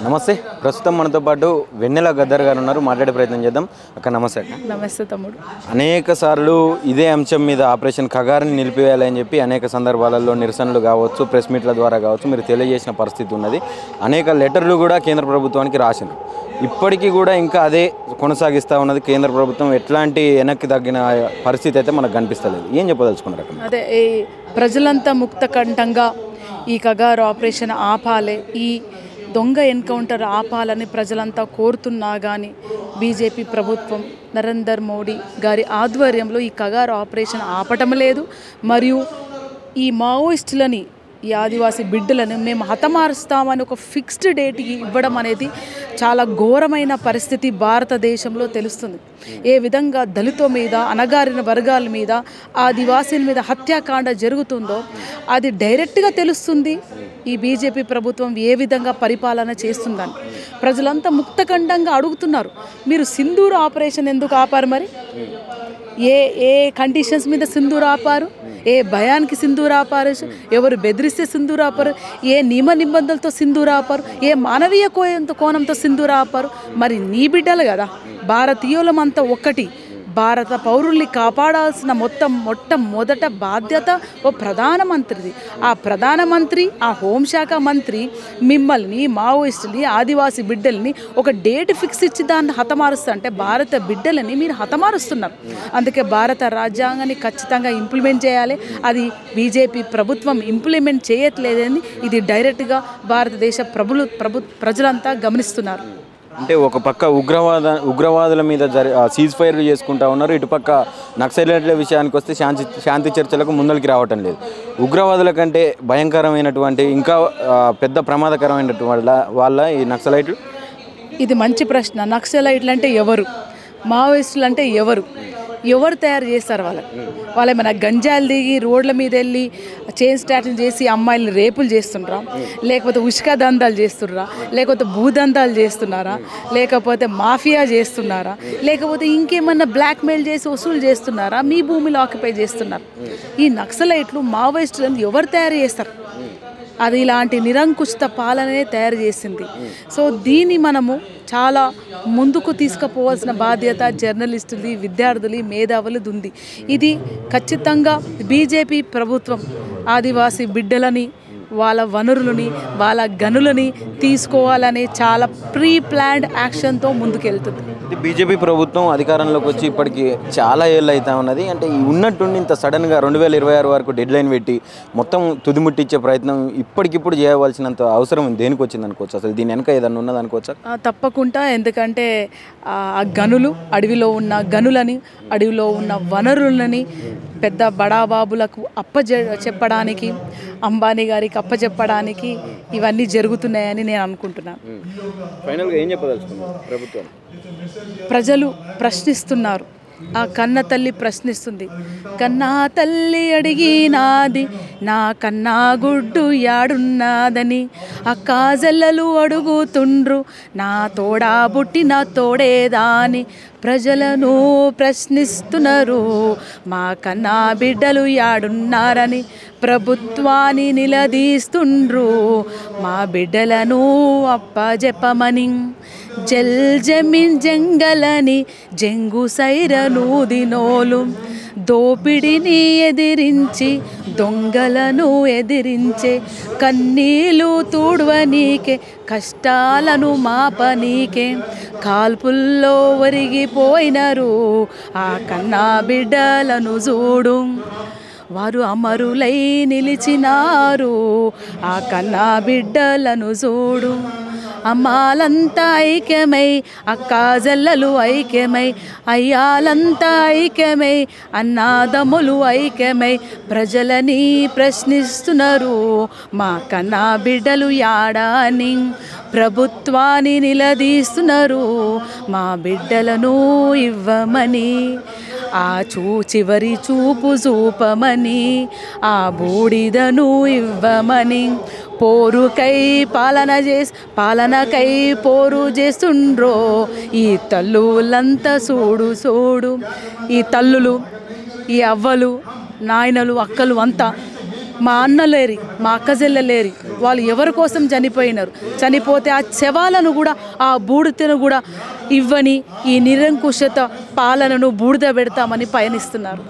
నమస్తే. ప్రస్తుతం మనతో పాటు వెన్నెల గద్దర్ గారు ఉన్నారు. మాట్లాడే ప్రయత్నం చేద్దాం. అక్క నమస్తే. అక్క నమస్తే తమ్ముడు. అనేక సార్లు ఇదే అంశం మీద ఆపరేషన్ కగారుని నిలిపివేయాలని చెప్పి అనేక సందర్భాలలో నిరసనలు కావచ్చు, ప్రెస్ మీట్ల ద్వారా కావచ్చు మీరు తెలియజేసిన పరిస్థితి ఉన్నది. అనేక లెటర్లు కూడా కేంద్ర ప్రభుత్వానికి రాసింది. ఇప్పటికీ కూడా ఇంకా అదే కొనసాగిస్తూ ఉన్నది కేంద్ర ప్రభుత్వం. ఎట్లాంటి వెనక్కి తగ్గిన పరిస్థితి అయితే మనకు కనిపిస్తలేదు. ఏం చెప్పదలుచుకున్నారు అక్కడ? అదే ఈ ప్రజలంతా ముక్తకంఠంగా ఈ కగారు ఆపరేషన్ ఆపాలి, ఈ దొంగ ఎన్కౌంటర్ ఆపాలని ప్రజలంతా కోరుతున్నా కానీ బీజేపీ ప్రభుత్వం నరేంద్ర మోడీ గారి ఆధ్వర్యంలో ఈ కగారు ఆపరేషన్ ఆపటం లేదు. మరియు ఈ మావోయిస్టులని, ఈ ఆదివాసీ బిడ్డలను మేము హతమారుస్తామని ఒక ఫిక్స్డ్ డేట్కి ఇవ్వడం అనేది చాలా ఘోరమైన పరిస్థితి భారతదేశంలో తెలుస్తుంది. ఏ విధంగా దళితుల మీద, అణగారిన వర్గాల మీద, ఆదివాసీల మీద హత్యాకాండ జరుగుతుందో అది డైరెక్ట్గా తెలుస్తుంది. ఈ బీజేపీ ప్రభుత్వం ఏ విధంగా పరిపాలన చేస్తుందని ప్రజలంతా ముక్తఖండంగా అడుగుతున్నారు. మీరు సింధూర్ ఆపరేషన్ ఎందుకు ఆపారు? మరి ఏ కండిషన్స్ మీద సింధూర్ ఆపారు? ఏ భయానికి సింధూర్ ఆపారు? ఎవరు బెదిరిస్తే సింధూర్ ఆపారు? ఏ నియమ నిబంధనలతో సింధూర్ ఆపారు? ఏ మానవీయ కోణంతో సింధూర్ ఆపారు? మరి నీ బిడ్డలు కదా, భారతీయులమంతా ఒక్కటి. భారత పౌరుల్ని కాపాడాల్సిన మొట్టమొదట బాధ్యత ఓ ప్రధానమంత్రిది. ఆ ప్రధానమంత్రి, ఆ హోంశాఖ మంత్రి మిమ్మల్ని, మావోయిస్టుని, ఆదివాసీ బిడ్డల్ని ఒక డేట్ ఫిక్స్ ఇచ్చి దాన్ని హతమారుస్తా అంటే భారత బిడ్డలని మీరు హతమారుస్తున్నారు. అందుకే భారత రాజ్యాంగాన్ని ఖచ్చితంగా ఇంప్లిమెంట్ చేయాలి. అది బీజేపీ ప్రభుత్వం ఇంప్లిమెంట్ చేయట్లేదని ఇది డైరెక్ట్గా భారతదేశ ప్రజలంతా గమనిస్తున్నారు. అంటే ఒక పక్క ఉగ్రవాదుల మీద సీజ్ ఫైర్లు చేసుకుంటా ఉన్నారు. ఇటుపక్క నక్సలైట్ల విషయానికి వస్తే శాంతి చర్చలకు ముందరికి రావటం లేదు. ఉగ్రవాదుల కంటే భయంకరమైనటువంటి ఇంకా పెద్ద ప్రమాదకరమైనటువంటి వాళ్ళ ఈ నక్సలైట్లు. ఇది మంచి ప్రశ్న. నక్సలైట్లు అంటే ఎవరు? మావోయిస్టులు అంటే ఎవరు తయారు చేస్తారు? వాళ్ళు ఏమైనా గంజాలు దిగి రోడ్ల మీద వెళ్ళి చైన్ స్టార్టింగ్ చేసి అమ్మాయిలు రేపులు చేస్తుండ్రా? లేకపోతే ఉష్క దందాలు చేస్తున్నారా? లేకపోతే భూదందాలు చేస్తున్నారా? లేకపోతే మాఫియా చేస్తున్నారా? లేకపోతే ఇంకేమన్నా బ్లాక్మెయిల్ చేసి వసూలు చేస్తున్నారా? మీ భూమిలో ఆక్యుపై చేస్తున్నారు. ఈ నక్సలైట్లు, మావోయిస్టులను ఎవరు తయారు చేస్తారు? అది ఇలాంటి నిరంకుశిత పాలనే తయారు చేసింది. సో దీన్ని మనము చాలా ముందుకు తీసుకుపోవాల్సిన బాధ్యత జర్నలిస్టులు, విద్యార్థులు, మేధావులది ఉంది. ఇది ఖచ్చితంగా బీజేపీ ప్రభుత్వం ఆదివాసీ బిడ్డలని, వాళ్ళ వనరులని, వాళ్ళ గనులని తీసుకోవాలని చాలా ప్రీ ప్లాన్డ్ యాక్షన్తో ముందుకెళ్తుంది. బీజేపీ ప్రభుత్వం అధికారంలోకి వచ్చి ఇప్పటికి చాలా ఏళ్ళు అవుతా ఉన్నది. అంటే ఉన్నట్టుండి ఇంత సడన్గా 2026 వరకు డెడ్ లైన్ పెట్టి మొత్తం తుదిముట్టించే ప్రయత్నం ఇప్పటికిప్పుడు చేయవలసినంత అవసరం దేనికి వచ్చింది అనుకోవచ్చు? అసలు దీని వెనక ఏదన్నా ఉన్నది అనుకోవచ్చా? తప్పకుండా. ఎందుకంటే ఆ గనులు, అడవిలో ఉన్న గనులని, అడవిలో ఉన్న వనరులని పెద్ద బడాబాబులకు చెప్పడానికి, అంబానీ గారికి అప్పచెప్పడానికి ఇవన్నీ జరుగుతున్నాయని నేను అనుకుంటున్నాను. ఫైనల్గా ఏం చెప్పదలుచుకున్నారు ప్రభుత్వం? ప్రజలు ప్రశ్నిస్తున్నారు. ఆ కన్న తల్లి ప్రశ్నిస్తుంది. కన్నా తల్లి అడిగినాది నా కన్నా గుడ్డు యాడున్నదని, ఆ కాజల్లలు అడుగుతుండ్రు నా తోడా బుట్టిన తోడేదాని. ప్రజలను ప్రశ్నిస్తున్నారు మా కన్నా బిడ్డలు యాడున్నారని, ప్రభుత్వాన్ని నిలదీస్తుండ్రు మా బిడ్డలను అప్పజెప్పమని. జల్ జమీన్ జంగలని జంగు సైరనూదినోలు, దోపిడిని ఎదిరించి దొంగలను ఎదిరించే, కన్నీళ్ళు తూడ్వనీకే కష్టాలను మాపనీకే, కాల్పుల్లో ఒరిగిపోయినరు ఆ కన్నా బిడ్డలను చూడు. వారు అమరులై నిలిచినారు ఆ కన్నా బిడ్డలను చూడు. అమ్మాలంతా ఐక్యమై, అక్కాజల్లలు ఐక్యమై, అయ్యాలంతా ఐక్యమై, అన్నాదమ్ములు ఐక్యమై ప్రజలని ప్రశ్నిస్తున్నారు మా కన్నా బిడ్డలు యాడాని. ప్రభుత్వాన్ని నిలదీస్తున్నారు మా బిడ్డలను ఇవ్వమని. ఆ చివరి చూపు చూపమని, ఆ బూడిదను ఇవ్వమని. పోరుకై పాలనకై పోరు చేస్తుండ్రో ఈ తల్లులంతా చూడు. ఈ తల్లులు, ఈ అవ్వలు, నాయనలు, అక్కలు అంతా మా అన్నలేరి, మా అక్కజెల్లెలేరి, వాళ్ళు ఎవరి కోసం చనిపోయినారు, చనిపోతే ఆ శవాలను కూడా, ఆ బూడిదను కూడా ఇవ్వని ఈ నిరంకుశత పాలనను బూడిద పెడతామని పయనిస్తున్నారు.